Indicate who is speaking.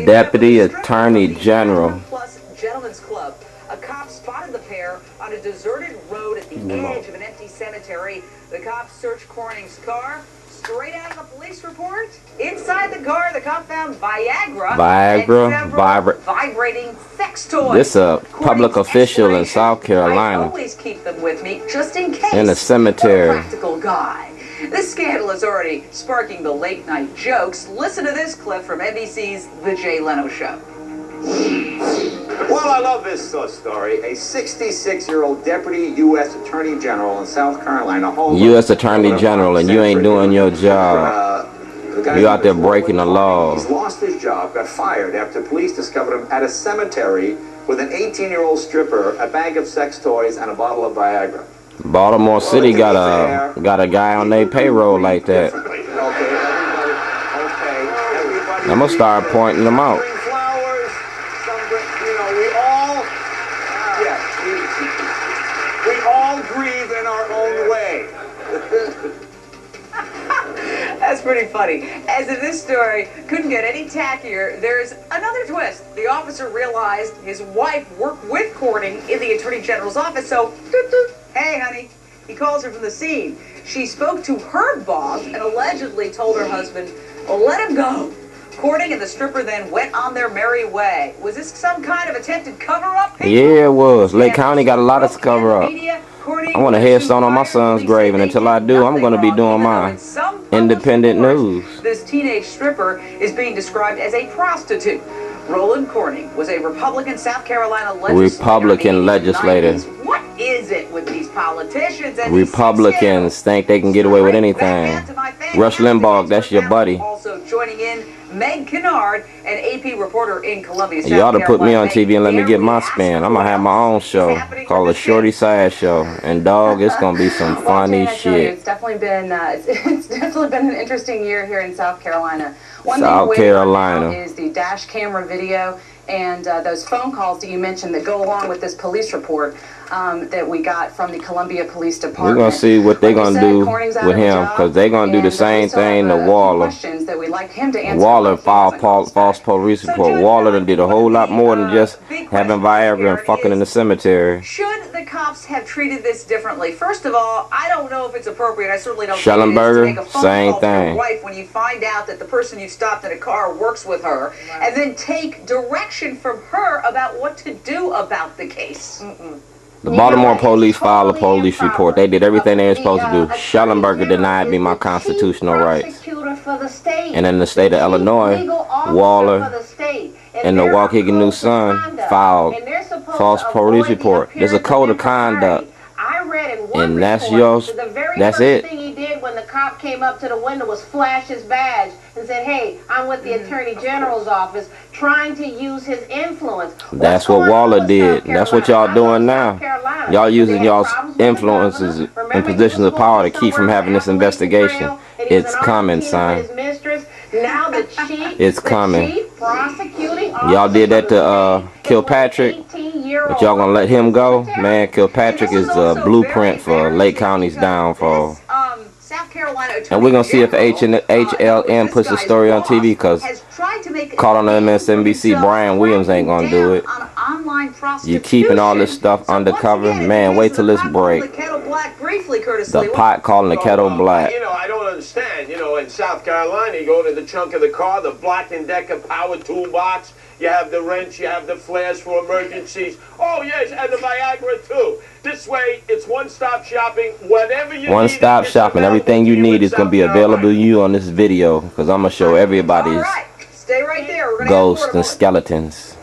Speaker 1: Deputy Attorney General.
Speaker 2: Plus Gentlemen's Club. A cop spotted the pair on a deserted road at the edge of an empty cemetery. The cops searched Corning's car. Straight out of the police report, inside the car, the cop found Viagra, vibrating sex toys.
Speaker 1: This public official in South Carolina.
Speaker 2: I always keep them with me just in case.
Speaker 1: In a cemetery.
Speaker 2: What a practical guy. This scandal is already sparking the late night jokes. Listen to this clip from NBC's The Jay Leno Show.
Speaker 3: Well, I love this story. A 66-year-old deputy U.S. Attorney General in South Carolina.
Speaker 1: U.S. Attorney General, and you ain't doing your job. You out there breaking the law.
Speaker 3: He's lost his job, got fired after police discovered him at a cemetery with an 18-year-old stripper, a bag of sex toys, and a bottle of Viagra.
Speaker 1: Baltimore City got a guy on their payroll like that. I'm gonna start pointing them out.
Speaker 3: We all grieve in our own way.
Speaker 2: That's pretty funny. As if this story couldn't get any tackier, there's another twist. The officer realized his wife worked with Corning in the Attorney General's office, so, hey, honey. He calls her from the scene. She spoke to her boss and allegedly told her husband, let him go. Corning and the stripper then went on their merry way. Was this some kind of attempted cover-up?
Speaker 1: Yeah, it was. Lake County got a lot of cover-up. I want a headstone on my son's grave, and until I do, I'm going to be doing my independent news.
Speaker 2: This teenage stripper is being described as a prostitute. Roland Corning was a Republican South Carolina legislator. What is it with these politicians and
Speaker 1: Republicans think they can get away with anything. Rush Limbaugh, that's your buddy.
Speaker 2: Also joining in, Meg Kennard, an AP reporter in Columbia, South
Speaker 1: You ought to put me on
Speaker 2: Carolina.
Speaker 1: TV and let me get my spin. I'm going to have my own show called The Shorty Side Show. And dog, it's going to be some funny shit.
Speaker 4: It's definitely been an interesting year here in South Carolina. One
Speaker 1: South
Speaker 4: thing
Speaker 1: Carolina
Speaker 4: is the dash camera video and those phone calls that you mentioned that go along with this police report that we got from the Columbia Police Department.
Speaker 1: We're going to see what they're going to do with him, because they're going to do the same thing to Waller. Waller filed false police report. Waller done did a whole lot more than just having Viagra and fucking in the cemetery.
Speaker 2: Should the cops have treated this differently? First of all, I don't know if it's appropriate. I certainly don't
Speaker 1: Schellenberger,
Speaker 2: think it is to make a phone
Speaker 1: same
Speaker 2: call to your
Speaker 1: thing.
Speaker 2: wife when you find out that the person you stopped in a car works with her, and then take direction from her about what to do about the case.
Speaker 1: The Baltimore police filed a police report. They did everything they were supposed to do. Schellenberger denied me my constitutional rights. And in the state of Illinois, Waller and the Waukegan News Sun filed false police report. There's a code of conduct. And that's yours. That's it.
Speaker 5: He did when the cop came up to the window was flash his badge and said, hey, I'm with the Attorney General's office, trying to use his influence.
Speaker 1: That's what Waller did. That's what y'all doing now. Y'all using y'all's influences and positions of power to keep from having this investigation. It's coming, son. It's coming. Y'all did that to Kilpatrick, but y'all gonna let him go? Man, Kilpatrick is the blueprint for Lake County's downfall. And we're gonna see if HLN puts the story on TV, because caught on MSNBC, Brian Williams ain't gonna do it. You keeping all this stuff undercover? Man, wait till this break. The pot calling the kettle black.
Speaker 3: You know, I don't understand. You know, in South Carolina, you go to the trunk of the car, the Black & Decker power toolbox. You have the wrench, you have the flares for emergencies. Oh, yes, and the Viagra, too. This way, it's one-stop shopping. Whatever you need.
Speaker 1: One-stop shopping. Everything you need is going to be available to you on this video, because I'm going to show everybody's ghosts and skeletons.